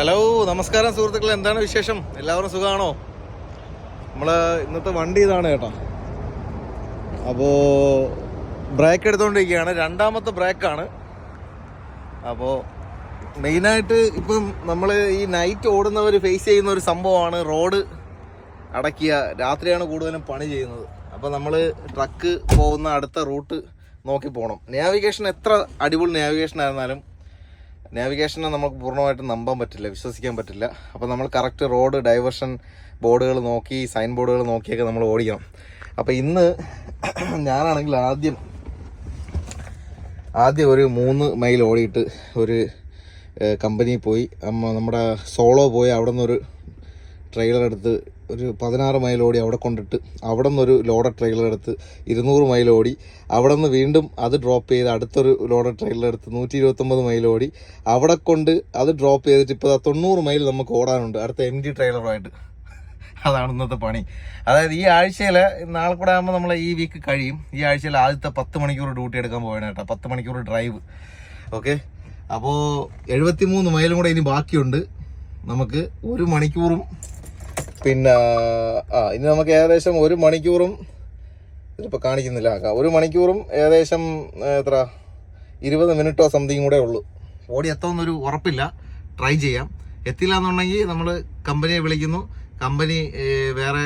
Hello, നമസ്കാരം സുഹൃത്തുക്കളെ. എന്താണ് വിശേഷം? എല്ലാവരും സുഖമാണോ? ഇന്നത്തെ വണ്ടി ഇതാണ് കേട്ടോ. അപ്പോൾ ബ്രേക്ക് എടുത്തുകൊണ്ടിരിക്കുകയാണ്, രണ്ടാമത്തെ ബ്രേക്കാണ്. അപ്പോൾ മെയിനായിട്ട് ഇപ്പം നമ്മൾ ഈ നൈറ്റ് ഓടുന്നവർ ഫേസ് ചെയ്യുന്ന ഒരു സംഭവമാണ് റോഡ് അടയ്ക്കുക. രാത്രിയാണ് കൂടുതലും പണി ചെയ്യുന്നത്. അപ്പോൾ നമ്മൾ ട്രക്ക് പോകുന്ന അടുത്ത റൂട്ട് നോക്കി പോകണം. നാവിഗേഷൻ എത്ര അടിപൊളി നാവിഗേഷൻ ആയിരുന്നാലും നാവിഗേഷനെ നമുക്ക് പൂർണ്ണമായിട്ടും നമ്പാൻ പറ്റില്ല, വിശ്വസിക്കാൻ പറ്റില്ല. അപ്പോൾ നമ്മൾ കറക്റ്റ് റോഡ് ഡൈവേർഷൻ ബോർഡുകൾ നോക്കി, സൈൻ ബോർഡുകൾ നോക്കിയൊക്കെ നമ്മൾ ഓടിക്കണം. അപ്പോൾ ഇന്ന് ഞാനാണെങ്കിൽ ആദ്യം ഒരു 3 മൈൽ ഓടിയിട്ട് ഒരു കമ്പനി പോയി, നമ്മുടെ സോളോ പോയി അവിടെ നിന്നൊരു ട്രെയിലർ എടുത്ത് ഒരു 16 മൈൽ ഓടി അവിടെ കൊണ്ടിട്ട്, അവിടെ നിന്നൊരു ലോഡഡ് ട്രെയിലർ എടുത്ത് 200 മൈൽ ഓടി, അവിടെ നിന്ന് വീണ്ടും അത് ഡ്രോപ്പ് ചെയ്ത് അടുത്തൊരു ലോഡഡ് ട്രെയിലർ എടുത്ത് 129 മൈൽ ഓടി, അവിടെ കൊണ്ട് അത് ഡ്രോപ്പ് ചെയ്തിട്ട് ഇപ്പോൾ 90 മൈൽ നമുക്ക് ഓടാനുണ്ട് അടുത്ത MG ട്രെയിലറുമായിട്ട്. അതാണ് ഇന്നത്തെ പണി. അതായത് ഈ ആഴ്ചയിൽ നാളെ കൂടെ ആകുമ്പോൾ നമ്മൾ ഈ വീക്ക് കഴിയും. ഈ ആഴ്ചയിൽ ആദ്യത്തെ 10 മണിക്കൂർ ഡ്യൂട്ടി എടുക്കാൻ പോവുകയാണ് കേട്ടോ, 10 മണിക്കൂർ ഡ്രൈവ്. ഓക്കെ, അപ്പോൾ 73 മൈലും കൂടെ ഇനി ബാക്കിയുണ്ട്. നമുക്ക് 1 മണിക്കൂറും പിന്നെ ഇനി നമുക്ക് ഏകദേശം 1 മണിക്കൂറും ഇതിപ്പോൾ കാണിക്കുന്നില്ല, 1 മണിക്കൂറും ഏകദേശം എത്ര 20 മിനിറ്റോ സംതിങ് കൂടെ ഉള്ളൂ. ഓടി എത്തുമെന്നൊരു ഉറപ്പില്ല, ട്രൈ ചെയ്യാം. എത്തില്ല എന്നുണ്ടെങ്കിൽ നമ്മൾ കമ്പനിയെ വിളിക്കുന്നു, കമ്പനി വേറെ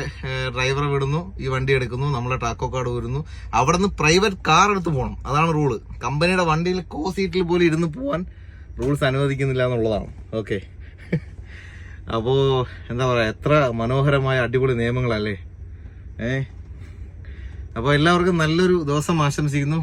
ഡ്രൈവറെ വിടുന്നു, ഈ വണ്ടി എടുക്കുന്നു, നമ്മളെ ടാക്കോ കാർഡ് വരുന്നു, അവിടെ നിന്ന് പ്രൈവറ്റ് കാർ എടുത്ത് പോകണം. അതാണ് റൂള്. കമ്പനിയുടെ വണ്ടിയിൽ സീറ്റിൽ പോലും ഇരുന്ന് പോകാൻ റൂൾസ് അനുവദിക്കുന്നില്ല എന്നുള്ളതാണ്. ഓക്കെ, അപ്പോൾ എന്താ പറയുക, എത്ര മനോഹരമായ അടിപൊളി നിയമങ്ങളല്ലേ. അപ്പോൾ എല്ലാവർക്കും നല്ലൊരു ദിവസം ആശംസിക്കുന്നു.